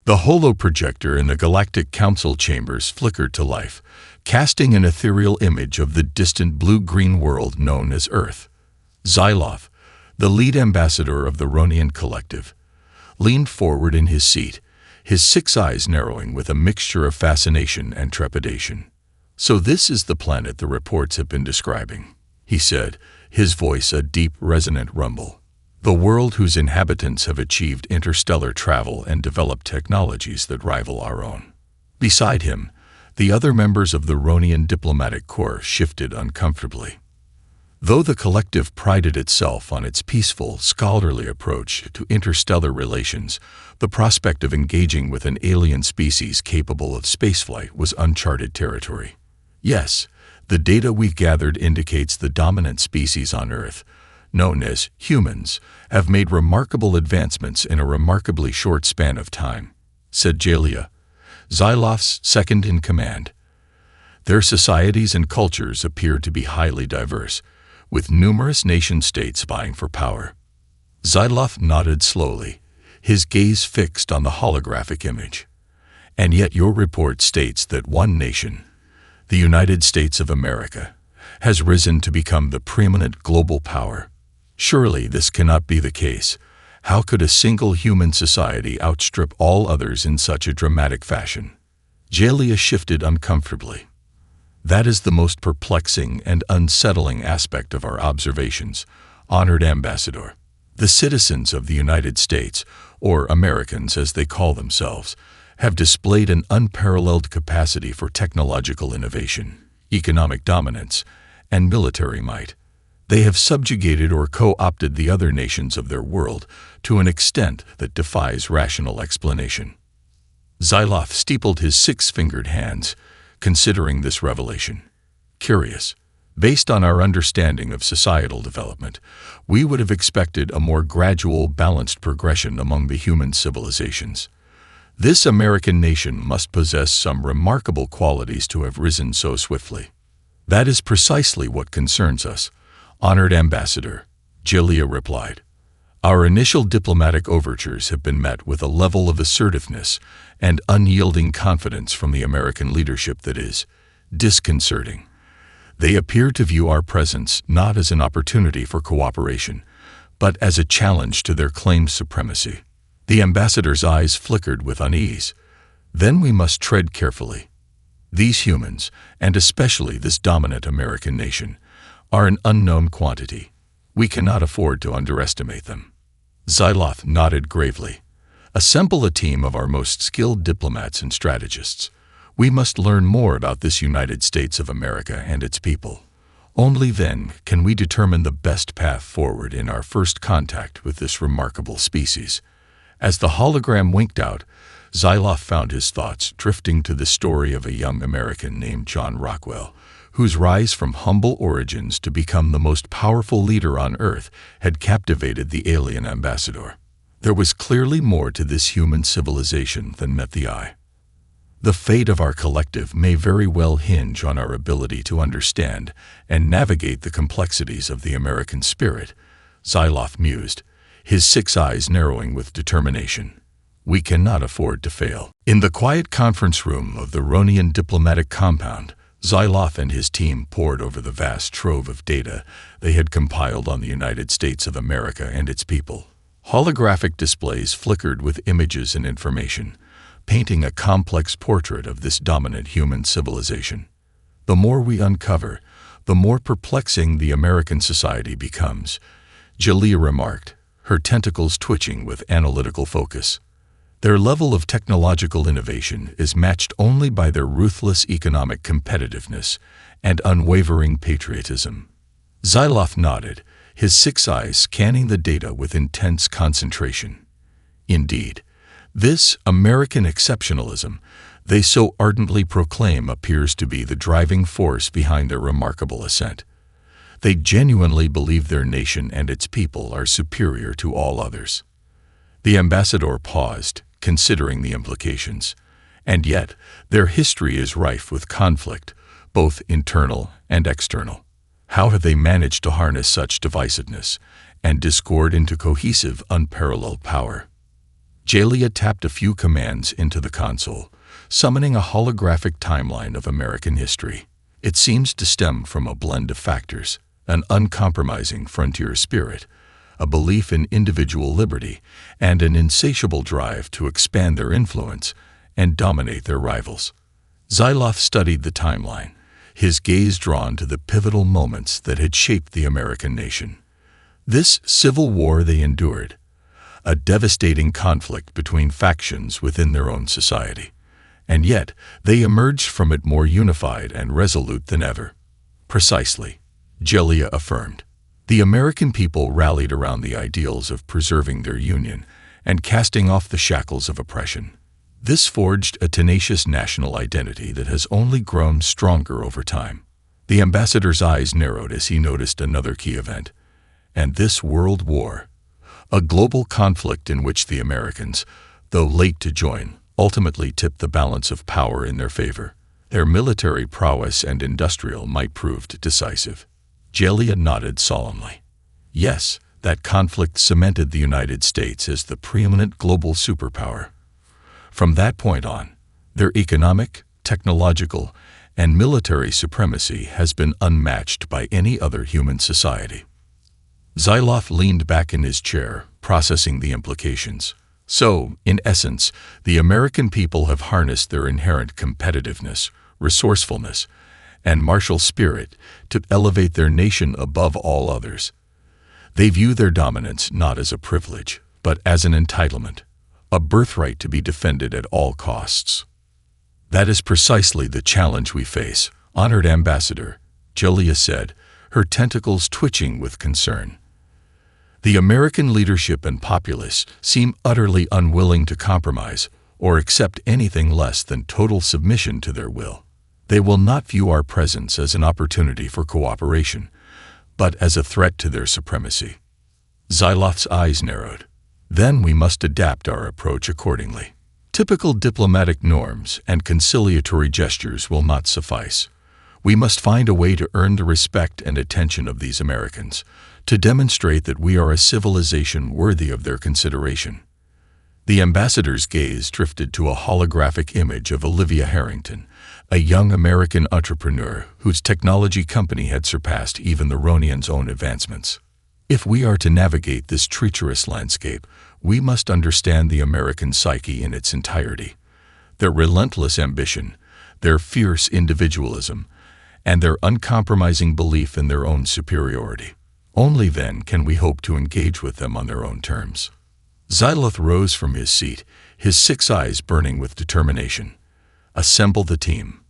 The holoprojector in the Galactic Council chambers flickered to life, casting an ethereal image of the distant blue-green world known as Earth. Xyloth, the lead ambassador of the Ronian collective, leaned forward in his seat, his 6 eyes narrowing with a mixture of fascination and trepidation. "So this is the planet the reports have been describing," he said, his voice a deep, resonant rumble. "The world whose inhabitants have achieved interstellar travel and developed technologies that rival our own." Beside him, the other members of the Ronian diplomatic corps shifted uncomfortably. Though the collective prided itself on its peaceful, scholarly approach to interstellar relations, the prospect of engaging with an alien species capable of spaceflight was uncharted territory. "Yes, the data we've gathered indicates the dominant species on Earth, known as humans, have made remarkable advancements in a remarkably short span of time," said Jalia, Xyloth's second-in-command. "Their societies and cultures appear to be highly diverse, with numerous nation-states vying for power." Xyloth nodded slowly, his gaze fixed on the holographic image. "And yet your report states that one nation, the United States of America, has risen to become the preeminent global power. Surely this cannot be the case. How could a single human society outstrip all others in such a dramatic fashion?" Jalia shifted uncomfortably. "That is the most perplexing and unsettling aspect of our observations, honored ambassador. The citizens of the United States, or Americans as they call themselves, have displayed an unparalleled capacity for technological innovation, economic dominance, and military might. They have subjugated or co-opted the other nations of their world to an extent that defies rational explanation." Xyloth steepled his 6-fingered hands, considering this revelation. "Curious. Based on our understanding of societal development, we would have expected a more gradual, balanced progression among the human civilizations. This American nation must possess some remarkable qualities to have risen so swiftly." "That is precisely what concerns us, honored ambassador," Jalia replied. "Our initial diplomatic overtures have been met with a level of assertiveness and unyielding confidence from the American leadership that is disconcerting. They appear to view our presence not as an opportunity for cooperation, but as a challenge to their claimed supremacy." The ambassador's eyes flickered with unease. "Then we must tread carefully. These humans, and especially this dominant American nation, are an unknown quantity. We cannot afford to underestimate them." Xyloth nodded gravely. "Assemble a team of our most skilled diplomats and strategists. We must learn more about this United States of America and its people. Only then can we determine the best path forward in our first contact with this remarkable species." As the hologram winked out, Xyloth found his thoughts drifting to the story of a young American named John Rockwell, whose rise from humble origins to become the most powerful leader on Earth had captivated the alien ambassador. There was clearly more to this human civilization than met the eye. "The fate of our collective may very well hinge on our ability to understand and navigate the complexities of the American spirit," Xyloth mused, his 6 eyes narrowing with determination. "We cannot afford to fail." In the quiet conference room of the Ronian diplomatic compound, Xyloth and his team pored over the vast trove of data they had compiled on the United States of America and its people. Holographic displays flickered with images and information, painting a complex portrait of this dominant human civilization. "The more we uncover, the more perplexing the American society becomes," Jalia remarked, her tentacles twitching with analytical focus. "Their level of technological innovation is matched only by their ruthless economic competitiveness and unwavering patriotism." Xyloth nodded, his 6 eyes scanning the data with intense concentration. "Indeed, this American exceptionalism they so ardently proclaim appears to be the driving force behind their remarkable ascent. They genuinely believe their nation and its people are superior to all others." The ambassador paused, considering the implications. "And yet, their history is rife with conflict, both internal and external. How have they managed to harness such divisiveness and discord into cohesive, unparalleled power?" Jalia tapped a few commands into the console, summoning a holographic timeline of American history. It seems to stem from a blend of factors: an uncompromising frontier spirit, a belief in individual liberty, and an insatiable drive to expand their influence and dominate their rivals. Xyloth studied the timeline, his gaze drawn to the pivotal moments that had shaped the American nation. This civil war they endured, a devastating conflict between factions within their own society. And yet, they emerged from it more unified and resolute than ever. Precisely, Jalia affirmed. The American people rallied around the ideals of preserving their union and casting off the shackles of oppression. This forged a tenacious national identity that has only grown stronger over time. The ambassador's eyes narrowed as he noticed another key event. And this world war, a global conflict in which the Americans, though late to join, ultimately tipped the balance of power in their favor. Their military prowess and industrial might proved decisive. Jalia nodded solemnly. Yes, that conflict cemented the United States as the preeminent global superpower. From that point on, their economic, technological, and military supremacy has been unmatched by any other human society. Xyloth leaned back in his chair, processing the implications. So, in essence, the American people have harnessed their inherent competitiveness, resourcefulness, and martial spirit to elevate their nation above all others. They view their dominance not as a privilege, but as an entitlement, a birthright to be defended at all costs. That is precisely the challenge we face, honored ambassador, Jalia said, her tentacles twitching with concern. The American leadership and populace seem utterly unwilling to compromise or accept anything less than total submission to their will. They will not view our presence as an opportunity for cooperation, but as a threat to their supremacy. Xyloth's eyes narrowed. Then we must adapt our approach accordingly. Typical diplomatic norms and conciliatory gestures will not suffice. We must find a way to earn the respect and attention of these Americans, to demonstrate that we are a civilization worthy of their consideration. The ambassador's gaze drifted to a holographic image of Olivia Harrington, a young American entrepreneur whose technology company had surpassed even the Ronian's own advancements. If we are to navigate this treacherous landscape, we must understand the American psyche in its entirety. Their relentless ambition, their fierce individualism, and their uncompromising belief in their own superiority. Only then can we hope to engage with them on their own terms. Xyloth rose from his seat, his 6 eyes burning with determination. Assemble the team.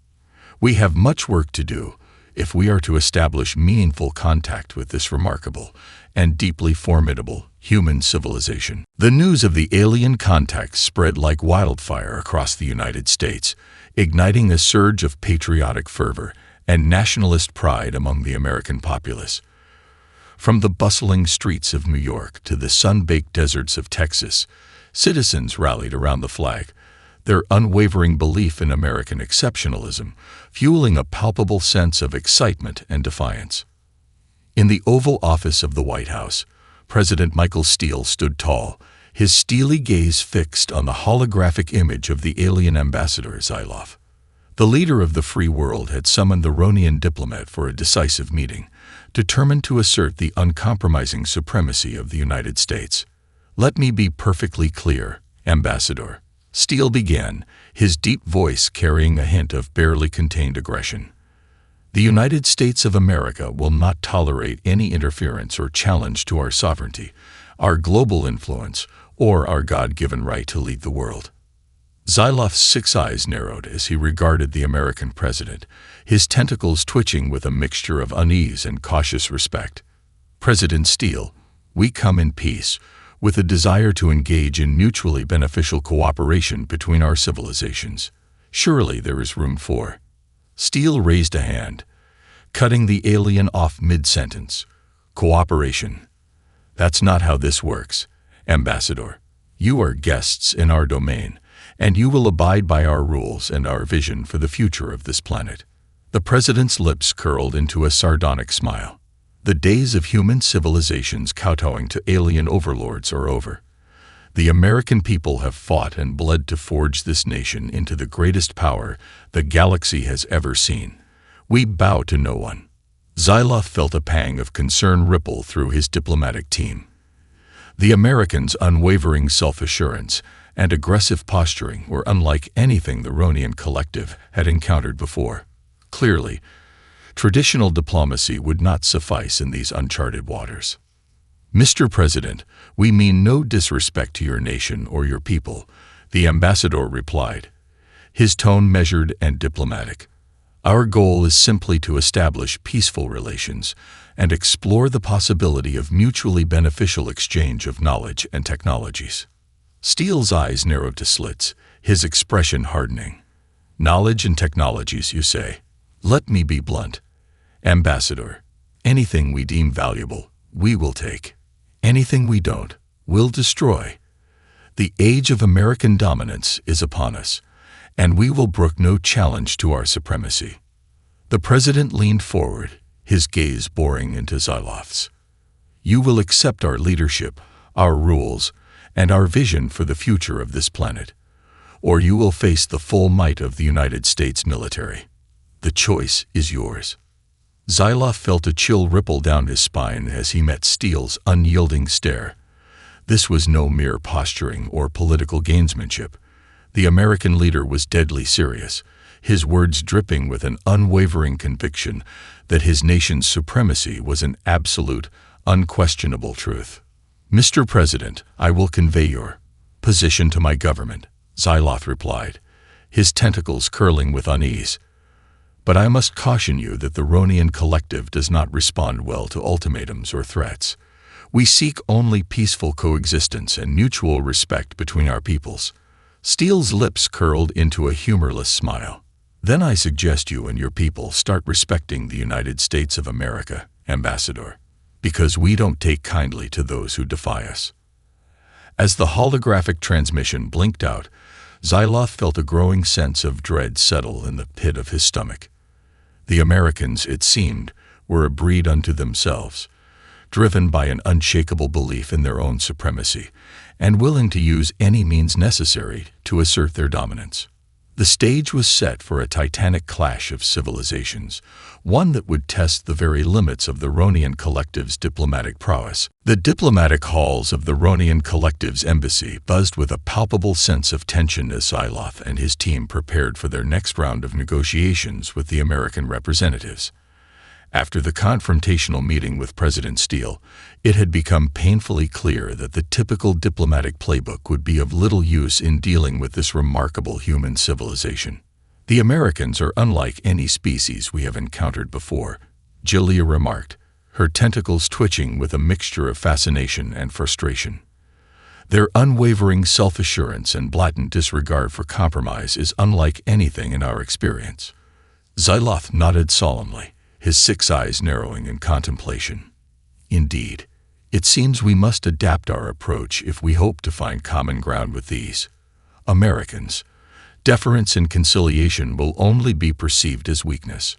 We have much work to do if we are to establish meaningful contact with this remarkable and deeply formidable human civilization. The news of the alien contact spread like wildfire across the United States, igniting a surge of patriotic fervor and nationalist pride among the American populace. From the bustling streets of New York to the sun-baked deserts of Texas, citizens rallied around the flag, their unwavering belief in American exceptionalism fueling a palpable sense of excitement and defiance. In the Oval Office of the White House, President Michael Steele stood tall, his steely gaze fixed on the holographic image of the alien ambassador Xyloth. The leader of the free world had summoned the Ronian diplomat for a decisive meeting, determined to assert the uncompromising supremacy of the United States. Let me be perfectly clear, Ambassador. Steele began, his deep voice carrying a hint of barely contained aggression. The United States of America will not tolerate any interference or challenge to our sovereignty, our global influence, or our God-given right to lead the world. Xyloth's 6 eyes narrowed as he regarded the American president, his tentacles twitching with a mixture of unease and cautious respect. President Steele, we come in peace, with a desire to engage in mutually beneficial cooperation between our civilizations. Surely there is room for. Steele raised a hand, cutting the alien off mid-sentence. Cooperation. That's not how this works, Ambassador. You are guests in our domain, and you will abide by our rules and our vision for the future of this planet. The president's lips curled into a sardonic smile. The days of human civilizations kowtowing to alien overlords are over. The American people have fought and bled to forge this nation into the greatest power the galaxy has ever seen. We bow to no one." Xyloth felt a pang of concern ripple through his diplomatic team. The Americans' unwavering self-assurance and aggressive posturing were unlike anything the Ronian collective had encountered before. Clearly, traditional diplomacy would not suffice in these uncharted waters. "Mr. President, we mean no disrespect to your nation or your people," the ambassador replied, his tone measured and diplomatic. "Our goal is simply to establish peaceful relations and explore the possibility of mutually beneficial exchange of knowledge and technologies." Steele's eyes narrowed to slits, his expression hardening. "Knowledge and technologies, you say? Let me be blunt. Ambassador, anything we deem valuable, we will take. Anything we don't, we'll destroy. The age of American dominance is upon us, and we will brook no challenge to our supremacy." The president leaned forward, his gaze boring into Xyloth's. "You will accept our leadership, our rules, and our vision for the future of this planet, or you will face the full might of the United States military. The choice is yours." Xyloth felt a chill ripple down his spine as he met Steele's unyielding stare. This was no mere posturing or political gamesmanship. The American leader was deadly serious, his words dripping with an unwavering conviction that his nation's supremacy was an absolute, unquestionable truth. "Mr. President, I will convey your position to my government," Xyloth replied, his tentacles curling with unease. "But I must caution you that the Ronian collective does not respond well to ultimatums or threats. We seek only peaceful coexistence and mutual respect between our peoples." Steele's lips curled into a humorless smile. "Then I suggest you and your people start respecting the United States of America, Ambassador, because we don't take kindly to those who defy us." As the holographic transmission blinked out, Xyloth felt a growing sense of dread settle in the pit of his stomach. The Americans, it seemed, were a breed unto themselves, driven by an unshakable belief in their own supremacy, and willing to use any means necessary to assert their dominance. The stage was set for a titanic clash of civilizations, one that would test the very limits of the Ronian collective's diplomatic prowess. The diplomatic halls of the Ronian collective's embassy buzzed with a palpable sense of tension as Xyloth and his team prepared for their next round of negotiations with the American representatives. After the confrontational meeting with President Steele, it had become painfully clear that the typical diplomatic playbook would be of little use in dealing with this remarkable human civilization. "The Americans are unlike any species we have encountered before," Julia remarked, her tentacles twitching with a mixture of fascination and frustration. "Their unwavering self-assurance and blatant disregard for compromise is unlike anything in our experience." Xyloth nodded solemnly, his 6 eyes narrowing in contemplation. "Indeed, it seems we must adapt our approach if we hope to find common ground with these Americans. Deference and conciliation will only be perceived as weakness."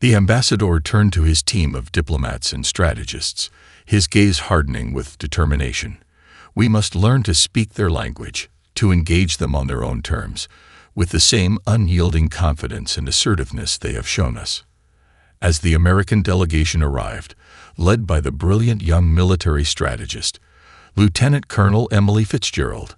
The ambassador turned to his team of diplomats and strategists, his gaze hardening with determination. "We must learn to speak their language, to engage them on their own terms, with the same unyielding confidence and assertiveness they have shown us." As the American delegation arrived, led by the brilliant young military strategist, Lieutenant Colonel Emily Fitzgerald,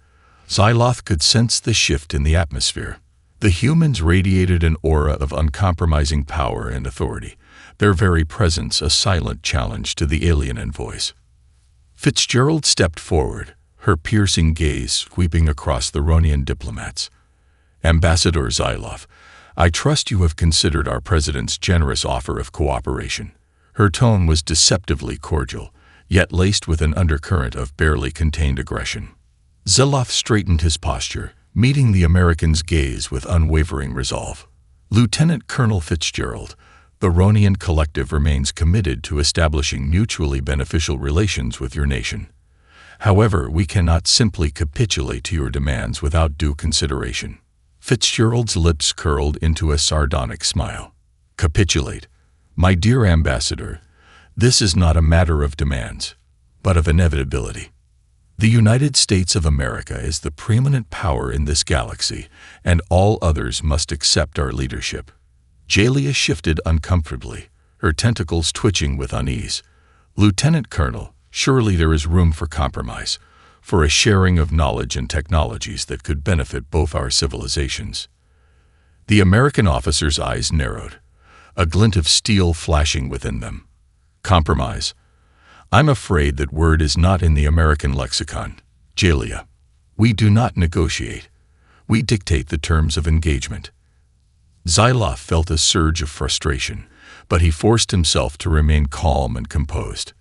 Xyloth could sense the shift in the atmosphere. The humans radiated an aura of uncompromising power and authority, their very presence a silent challenge to the alien envoys. Fitzgerald stepped forward, her piercing gaze sweeping across the Ronian diplomats. "Ambassador Xyloth, I trust you have considered our president's generous offer of cooperation." Her tone was deceptively cordial, yet laced with an undercurrent of barely contained aggression. Xyloth straightened his posture, meeting the American's gaze with unwavering resolve. "Lieutenant Colonel Fitzgerald, the Ronian collective remains committed to establishing mutually beneficial relations with your nation. However, we cannot simply capitulate to your demands without due consideration." Fitzgerald's lips curled into a sardonic smile. "Capitulate? My dear ambassador, this is not a matter of demands, but of inevitability. The United States of America is the preeminent power in this galaxy, and all others must accept our leadership. Jalia shifted uncomfortably, her tentacles twitching with unease. Lieutenant Colonel, surely there is room for compromise, for a sharing of knowledge and technologies that could benefit both our civilizations. The American officer's eyes narrowed, a glint of steel flashing within them. Compromise. I'm afraid that word is not in the American lexicon. Jalia, we do not negotiate. We dictate the terms of engagement. Xyloth felt a surge of frustration, but he forced himself to remain calm and composed.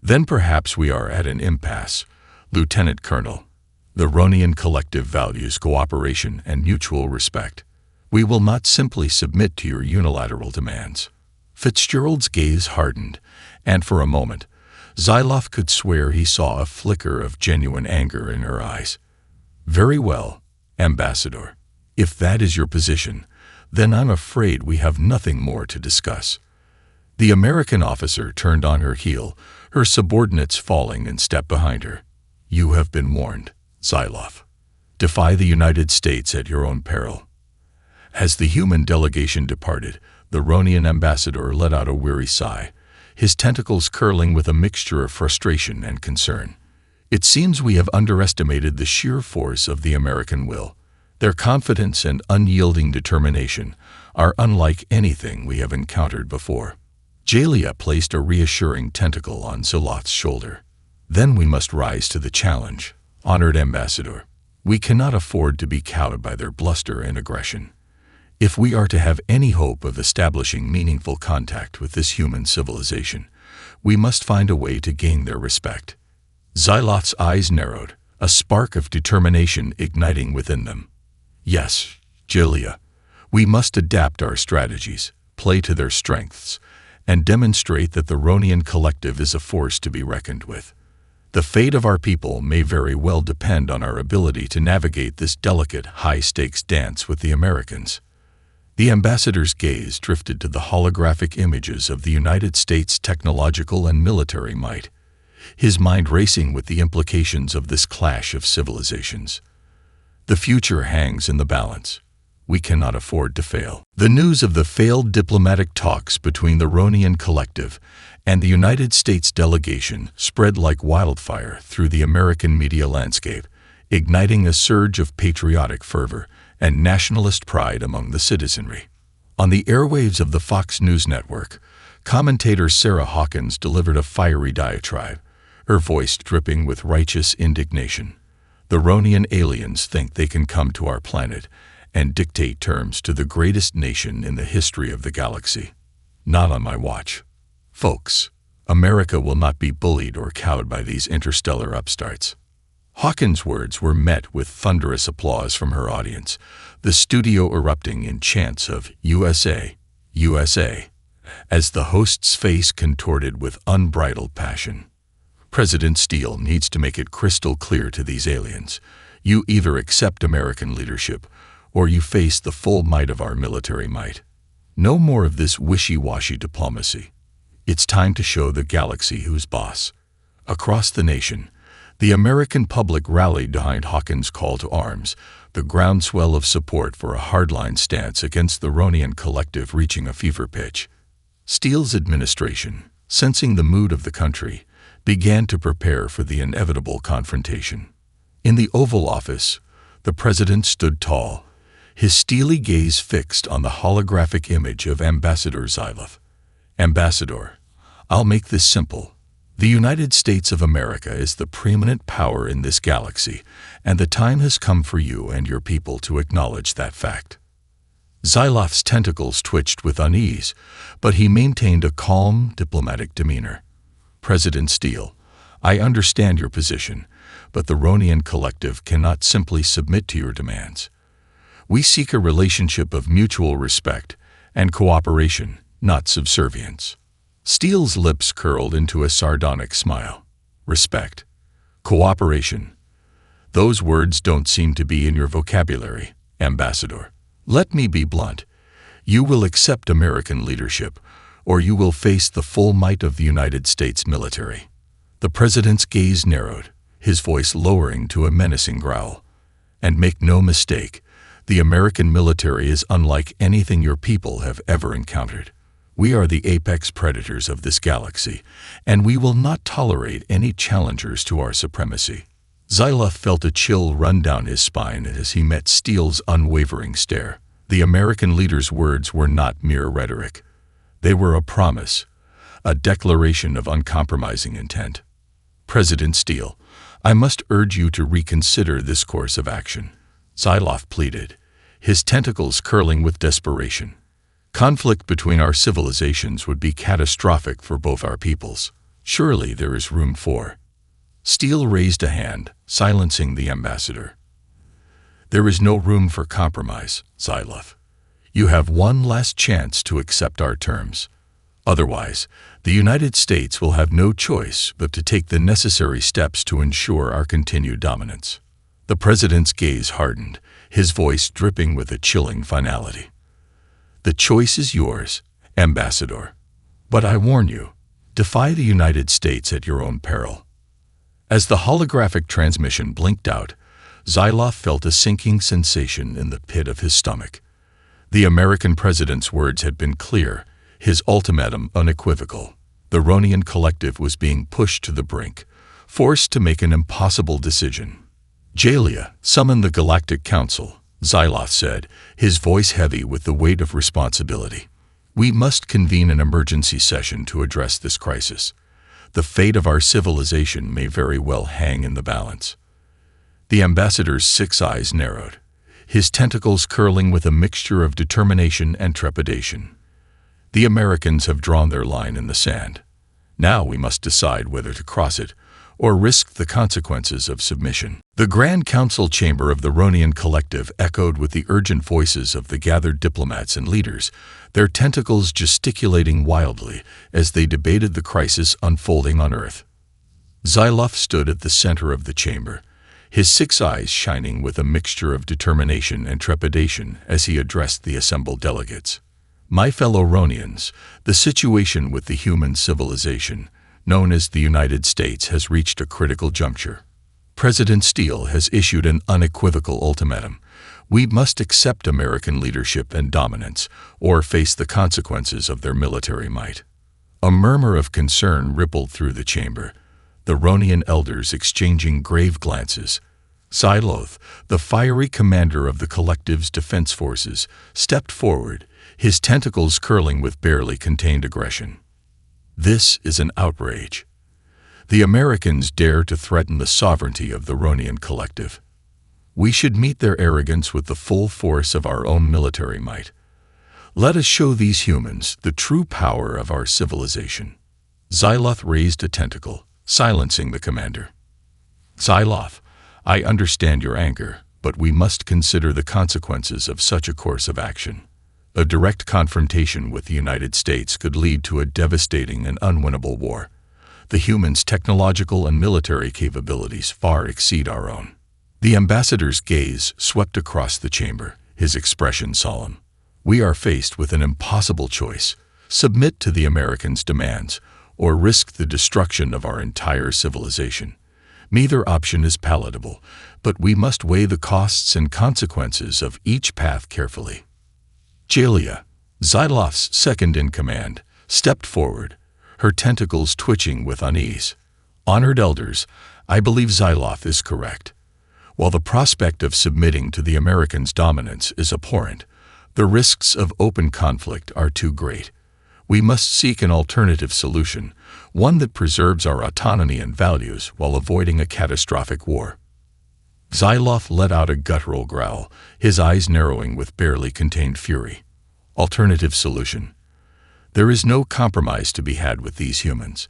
Then perhaps we are at an impasse, Lieutenant Colonel. The Ronian collective values cooperation and mutual respect. We will not simply submit to your unilateral demands. Fitzgerald's gaze hardened, and for a moment, Xyloth could swear he saw a flicker of genuine anger in her eyes. Very well, Ambassador. If that is your position, then I'm afraid we have nothing more to discuss. The American officer turned on her heel, her subordinates falling in step behind her. You have been warned, Xyloth. Defy the United States at your own peril. As the human delegation departed, the Ronian ambassador let out a weary sigh, his tentacles curling with a mixture of frustration and concern. It seems we have underestimated the sheer force of the American will. Their confidence and unyielding determination are unlike anything we have encountered before. Jalia placed a reassuring tentacle on Xyloth's shoulder. Then we must rise to the challenge, honored ambassador. We cannot afford to be cowed by their bluster and aggression. If we are to have any hope of establishing meaningful contact with this human civilization, we must find a way to gain their respect. Xyloth's eyes narrowed, a spark of determination igniting within them. Yes, Jalia, we must adapt our strategies, play to their strengths, and demonstrate that the Ronian collective is a force to be reckoned with. The fate of our people may very well depend on our ability to navigate this delicate, high-stakes dance with the Americans. The ambassador's gaze drifted to the holographic images of the United States' technological and military might, his mind racing with the implications of this clash of civilizations. The future hangs in the balance. We cannot afford to fail. The news of the failed diplomatic talks between the Ronian collective and the United States delegation spread like wildfire through the American media landscape, igniting a surge of patriotic fervor and nationalist pride among the citizenry. On the airwaves of the Fox News Network, commentator Sarah Hawkins delivered a fiery diatribe, her voice dripping with righteous indignation. The Ronian aliens think they can come to our planet and dictate terms to the greatest nation in the history of the galaxy. Not on my watch. Folks, America will not be bullied or cowed by these interstellar upstarts. Hawkins' words were met with thunderous applause from her audience, the studio erupting in chants of USA, USA, as the host's face contorted with unbridled passion. President Steele needs to make it crystal clear to these aliens. You either accept American leadership, or you face the full might of our military might. No more of this wishy-washy diplomacy. It's time to show the galaxy who's boss. Across the nation, the American public rallied behind Hawkins' call to arms, the groundswell of support for a hardline stance against the Ronian collective reaching a fever pitch. Steele's administration, sensing the mood of the country, began to prepare for the inevitable confrontation. In the Oval Office, the president stood tall, his steely gaze fixed on the holographic image of Ambassador Xyloth. Ambassador, I'll make this simple. The United States of America is the preeminent power in this galaxy, and the time has come for you and your people to acknowledge that fact. Xyloth's tentacles twitched with unease, but he maintained a calm, diplomatic demeanor. President Steele, I understand your position, but the Ronian collective cannot simply submit to your demands. We seek a relationship of mutual respect and cooperation, not subservience. Steele's lips curled into a sardonic smile. Respect. Cooperation. Those words don't seem to be in your vocabulary, Ambassador. Let me be blunt. You will accept American leadership, or you will face the full might of the United States military. The president's gaze narrowed, his voice lowering to a menacing growl. "And make no mistake, the American military is unlike anything your people have ever encountered. We are the apex predators of this galaxy, and we will not tolerate any challengers to our supremacy." Xyloth felt a chill run down his spine as he met Steele's unwavering stare. The American leader's words were not mere rhetoric. They were a promise, a declaration of uncompromising intent. "President Steele, I must urge you to reconsider this course of action," Xyloth pleaded, his tentacles curling with desperation. "Conflict between our civilizations would be catastrophic for both our peoples. Surely there is room for—" Steele raised a hand, silencing the ambassador. "There is no room for compromise, Xyloth. You have one last chance to accept our terms. Otherwise, the United States will have no choice but to take the necessary steps to ensure our continued dominance." The president's gaze hardened, his voice dripping with a chilling finality. "The choice is yours, Ambassador. But I warn you, defy the United States at your own peril." As the holographic transmission blinked out, Xyloth felt a sinking sensation in the pit of his stomach. The American president's words had been clear, his ultimatum unequivocal. The Ronian collective was being pushed to the brink, forced to make an impossible decision. "Jalia, summon the Galactic Council," Xyloth said, his voice heavy with the weight of responsibility. "We must convene an emergency session to address this crisis. The fate of our civilization may very well hang in the balance." The ambassador's 6 eyes narrowed, his tentacles curling with a mixture of determination and trepidation. "The Americans have drawn their line in the sand. Now we must decide whether to cross it or risk the consequences of submission." The Grand Council chamber of the Ronian collective echoed with the urgent voices of the gathered diplomats and leaders, their tentacles gesticulating wildly as they debated the crisis unfolding on Earth. Xyloth stood at the center of the chamber, his 6 eyes shining with a mixture of determination and trepidation as he addressed the assembled delegates. "My fellow Ronians, the situation with the human civilization, known as the United States, has reached a critical juncture. President Steele has issued an unequivocal ultimatum. We must accept American leadership and dominance, or face the consequences of their military might." A murmur of concern rippled through the chamber, the Ronian elders exchanging grave glances. Xyloth, the fiery commander of the collective's defense forces, stepped forward, his tentacles curling with barely contained aggression. "This is an outrage. The Americans dare to threaten the sovereignty of the Ronian collective. We should meet their arrogance with the full force of our own military might. Let us show these humans the true power of our civilization." Xyloth raised a tentacle, silencing the commander. "Xyloth, I understand your anger, but we must consider the consequences of such a course of action. A direct confrontation with the United States could lead to a devastating and unwinnable war. The humans' technological and military capabilities far exceed our own." The ambassador's gaze swept across the chamber, his expression solemn. "We are faced with an impossible choice: submit to the Americans' demands, or risk the destruction of our entire civilization. Neither option is palatable, but we must weigh the costs and consequences of each path carefully." Jalia, Xyloth's second-in-command, stepped forward, her tentacles twitching with unease. "Honored elders, I believe Xyloth is correct. While the prospect of submitting to the Americans' dominance is abhorrent, the risks of open conflict are too great. We must seek an alternative solution, one that preserves our autonomy and values while avoiding a catastrophic war." Xyloth let out a guttural growl, his eyes narrowing with barely contained fury. "Alternative solution. There is no compromise to be had with these humans.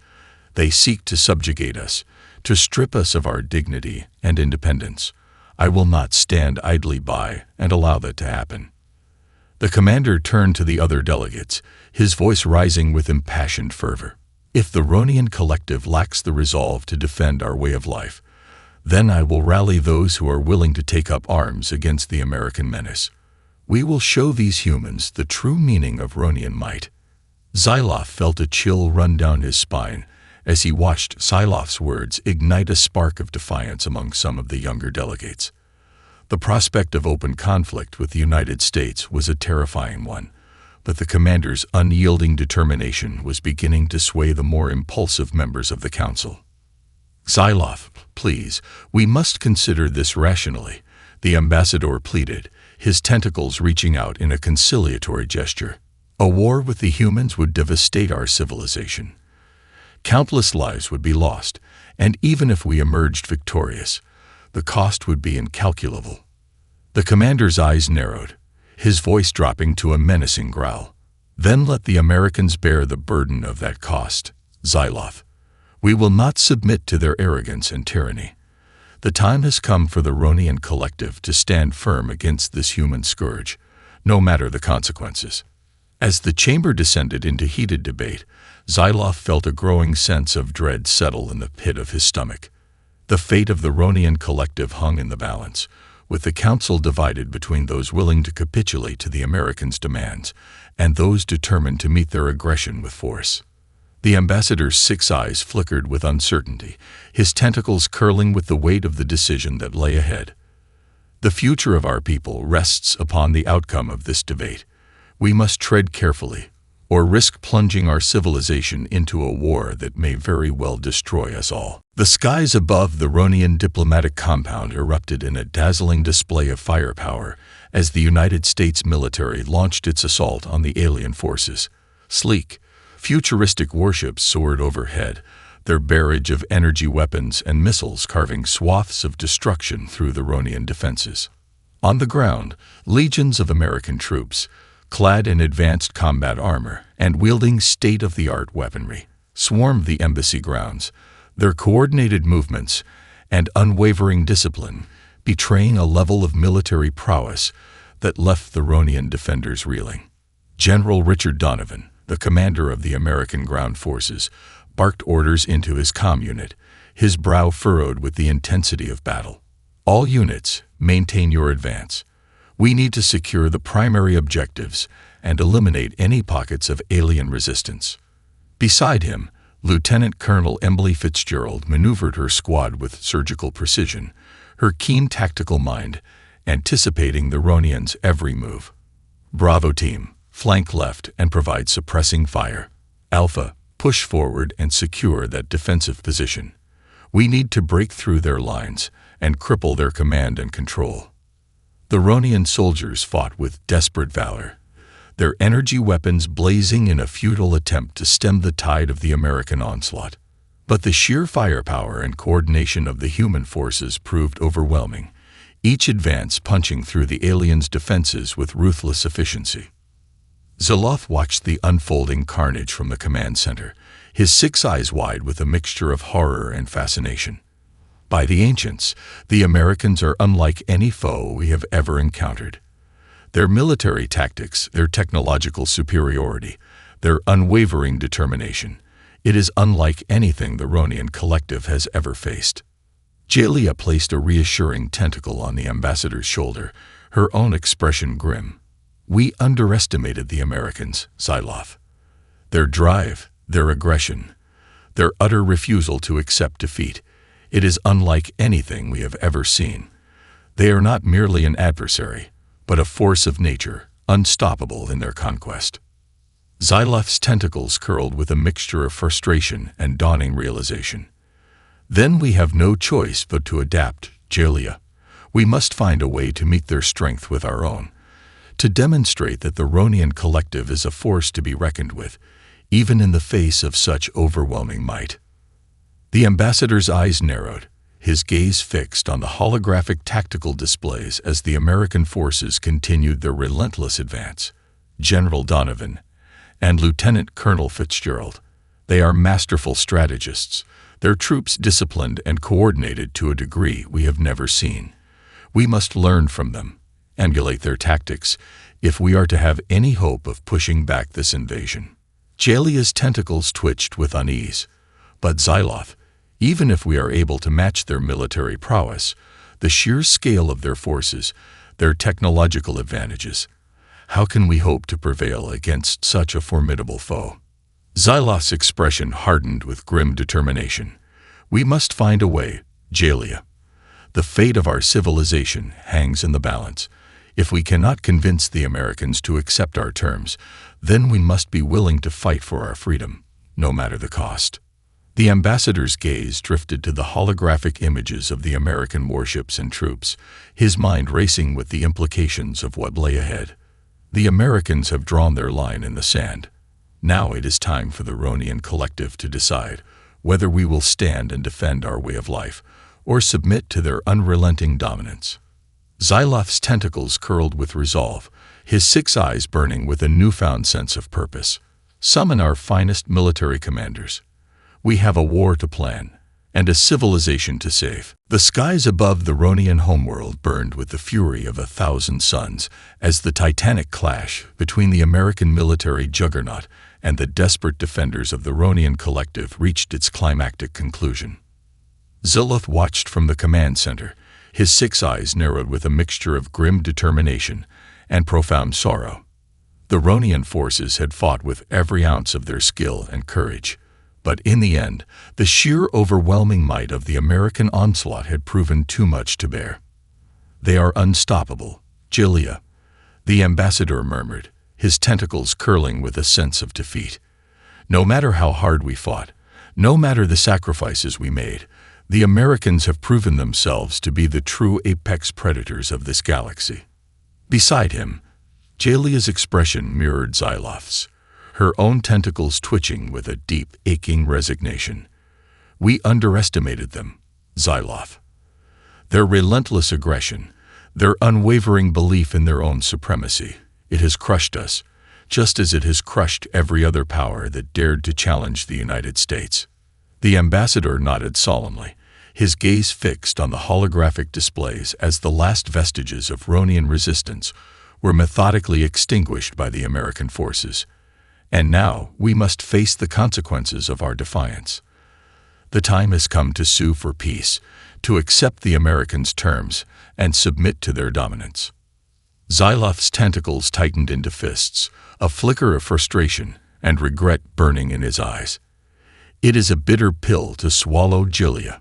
They seek to subjugate us, to strip us of our dignity and independence. I will not stand idly by and allow that to happen." The commander turned to the other delegates, his voice rising with impassioned fervor. "If the Ronian collective lacks the resolve to defend our way of life, then I will rally those who are willing to take up arms against the American menace. We will show these humans the true meaning of Ronian might." Xyloth felt a chill run down his spine as he watched Silov's words ignite a spark of defiance among some of the younger delegates. The prospect of open conflict with the United States was a terrifying one, but the commander's unyielding determination was beginning to sway the more impulsive members of the council. "Zilov, please, we must consider this rationally," the ambassador pleaded, his tentacles reaching out in a conciliatory gesture. "A war with the humans would devastate our civilization. Countless lives would be lost, and even if we emerged victorious, the cost would be incalculable." The commander's eyes narrowed, his voice dropping to a menacing growl. "Then let the Americans bear the burden of that cost, Zilov. We will not submit to their arrogance and tyranny. The time has come for the Ronian collective to stand firm against this human scourge, no matter the consequences." As the chamber descended into heated debate, Zilov felt a growing sense of dread settle in the pit of his stomach. The fate of the Ronian collective hung in the balance, with the council divided between those willing to capitulate to the Americans' demands and those determined to meet their aggression with force. The ambassador's 6 eyes flickered with uncertainty, his tentacles curling with the weight of the decision that lay ahead. "The future of our people rests upon the outcome of this debate. We must tread carefully, or risk plunging our civilization into a war that may very well destroy us all." The skies above the Ronian diplomatic compound erupted in a dazzling display of firepower as the United States military launched its assault on the alien forces. Sleek, futuristic warships soared overhead, their barrage of energy weapons and missiles carving swaths of destruction through the Ronian defenses. On the ground, legions of American troops, clad in advanced combat armor and wielding state-of-the-art weaponry, swarmed the embassy grounds, their coordinated movements and unwavering discipline betraying a level of military prowess that left the Ronian defenders reeling. General Richard Donovan, the commander of the American ground forces, barked orders into his comm unit, his brow furrowed with the intensity of battle. "All units, maintain your advance. We need to secure the primary objectives and eliminate any pockets of alien resistance." Beside him, Lieutenant Colonel Emily Fitzgerald maneuvered her squad with surgical precision, her keen tactical mind anticipating the Ronians' every move. "Bravo team, flank left and provide suppressing fire. Alpha, push forward and secure that defensive position. We need to break through their lines and cripple their command and control." The Ronian soldiers fought with desperate valor, their energy weapons blazing in a futile attempt to stem the tide of the American onslaught. But the sheer firepower and coordination of the human forces proved overwhelming, each advance punching through the aliens' defenses with ruthless efficiency. Zilov watched the unfolding carnage from the command center, his 6 eyes wide with a mixture of horror and fascination. By the ancients, the Americans are unlike any foe we have ever encountered. Their military tactics, their technological superiority, their unwavering determination, it is unlike anything the Ronian collective has ever faced. Jalia placed a reassuring tentacle on the ambassador's shoulder, her own expression grim. "We underestimated the Americans, Zilov. Their drive, their aggression, their utter refusal to accept defeat, it is unlike anything we have ever seen. They are not merely an adversary, but a force of nature, unstoppable in their conquest." Zilov's tentacles curled with a mixture of frustration and dawning realization. "Then we have no choice but to adapt, Jalia. We must find a way to meet their strength with our own, to demonstrate that the Ronian collective is a force to be reckoned with, even in the face of such overwhelming might." The ambassador's eyes narrowed, his gaze fixed on the holographic tactical displays as the American forces continued their relentless advance. "General Donovan and Lieutenant Colonel Fitzgerald, they are masterful strategists, their troops disciplined and coordinated to a degree we have never seen. We must learn from them, emulate their tactics, if we are to have any hope of pushing back this invasion." Jalia's tentacles twitched with unease. "But Zilov, even if we are able to match their military prowess, the sheer scale of their forces, their technological advantages, how can we hope to prevail against such a formidable foe?" Xyloth's expression hardened with grim determination. "We must find a way, Jalia. The fate of our civilization hangs in the balance. If we cannot convince the Americans to accept our terms, then we must be willing to fight for our freedom, no matter the cost." The ambassador's gaze drifted to the holographic images of the American warships and troops, his mind racing with the implications of what lay ahead. The Americans have drawn their line in the sand. Now it is time for the Ronian collective to decide whether we will stand and defend our way of life, or submit to their unrelenting dominance. Xyloth's tentacles curled with resolve, his 6 eyes burning with a newfound sense of purpose. "Summon our finest military commanders. We have a war to plan, and a civilization to save." The skies above the Ronian homeworld burned with the fury of 1,000 suns as the titanic clash between the American military juggernaut and the desperate defenders of the Ronian collective reached its climactic conclusion. Xyloth watched from the command center, his 6 eyes narrowed with a mixture of grim determination and profound sorrow. The Ronian forces had fought with every ounce of their skill and courage, but in the end, the sheer overwhelming might of the American onslaught had proven too much to bear. "They are unstoppable, Jalia," the ambassador murmured, his tentacles curling with a sense of defeat. "No matter how hard we fought, no matter the sacrifices we made, the Americans have proven themselves to be the true apex predators of this galaxy." Beside him, Jalia's expression mirrored Xyloth's, her own tentacles twitching with a deep, aching resignation. "We underestimated them, Xyloth. Their relentless aggression, their unwavering belief in their own supremacy, it has crushed us, just as it has crushed every other power that dared to challenge the United States." The ambassador nodded solemnly, his gaze fixed on the holographic displays as the last vestiges of Ronian resistance were methodically extinguished by the American forces. "And now we must face the consequences of our defiance. The time has come to sue for peace, to accept the Americans' terms, and submit to their dominance." Xyloth's tentacles tightened into fists, a flicker of frustration and regret burning in his eyes. "It is a bitter pill to swallow, Jalia.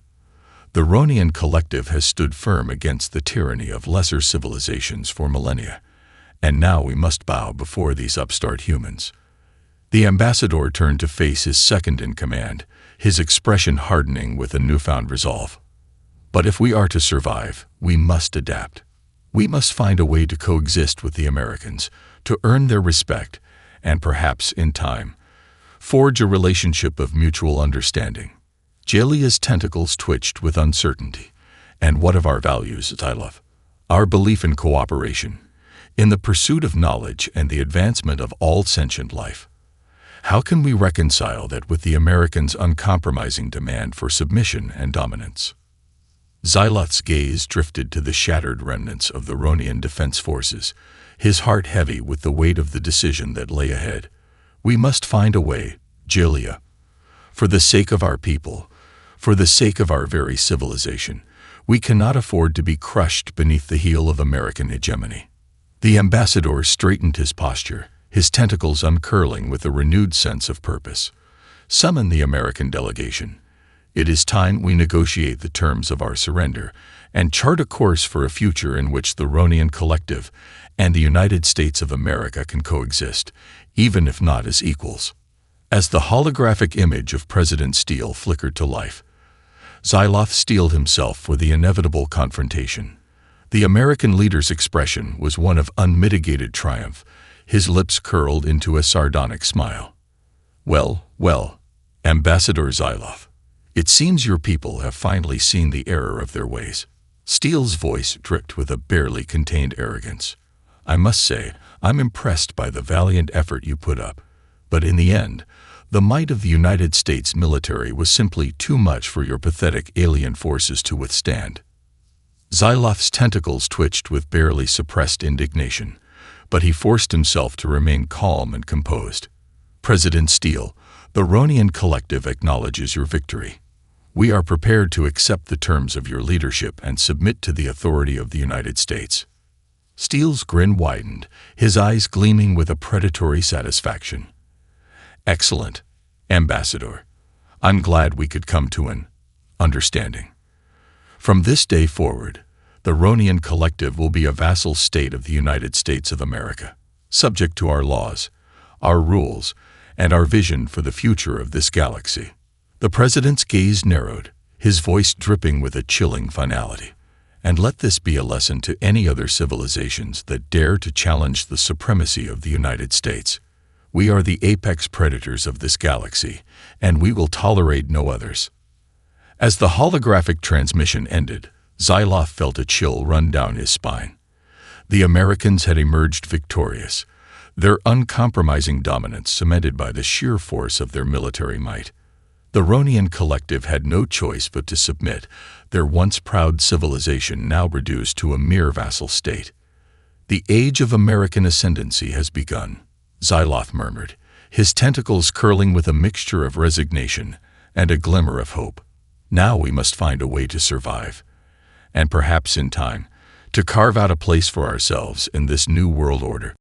The Ronian collective has stood firm against the tyranny of lesser civilizations for millennia, and now we must bow before these upstart humans." The ambassador turned to face his second-in-command, his expression hardening with a newfound resolve. "But if we are to survive, we must adapt. We must find a way to coexist with the Americans, to earn their respect, and perhaps, in time, forge a relationship of mutual understanding." Jalia's tentacles twitched with uncertainty. "And what of our values, Xyloth? Our belief in cooperation, in the pursuit of knowledge and the advancement of all sentient life? How can we reconcile that with the Americans' uncompromising demand for submission and dominance?" Xyloth's gaze drifted to the shattered remnants of the Ronian defense forces, his heart heavy with the weight of the decision that lay ahead. "We must find a way, Jalia. For the sake of our people, for the sake of our very civilization, we cannot afford to be crushed beneath the heel of American hegemony." The ambassador straightened his posture, his tentacles uncurling with a renewed sense of purpose. "Summon the American delegation. It is time we negotiate the terms of our surrender and chart a course for a future in which the Ronian collective and the United States of America can coexist, even if not as equals." As the holographic image of President Steele flickered to life, Xyloth steeled himself for the inevitable confrontation. The American leader's expression was one of unmitigated triumph, his lips curled into a sardonic smile. "Well, well, Ambassador Xyloth, it seems your people have finally seen the error of their ways." Steele's voice dripped with a barely contained arrogance. "I must say, I'm impressed by the valiant effort you put up, but in the end, the might of the United States military was simply too much for your pathetic alien forces to withstand." Xyloth's tentacles twitched with barely suppressed indignation, but he forced himself to remain calm and composed. "President Steele, the Ronian collective acknowledges your victory. We are prepared to accept the terms of your leadership and submit to the authority of the United States." Steele's grin widened, his eyes gleaming with a predatory satisfaction. "Excellent, Ambassador, I'm glad we could come to an understanding. From this day forward, the Ronian Collective will be a vassal state of the United States of America, subject to our laws, our rules, and our vision for the future of this galaxy. The President's gaze narrowed, his voice dripping with a chilling finality. And let this be a lesson to any other civilizations that dare to challenge the supremacy of the United States. We are the apex predators of this galaxy, and we will tolerate no others. As the holographic transmission ended, Xyloth felt a chill run down his spine. The Americans had emerged victorious, their uncompromising dominance cemented by the sheer force of their military might. The Ronian Collective had no choice but to submit, their once proud civilization now reduced to a mere vassal state. The age of American ascendancy has begun, Xyloth murmured, his tentacles curling with a mixture of resignation and a glimmer of hope. Now we must find a way to survive, and perhaps in time, to carve out a place for ourselves in this new world order.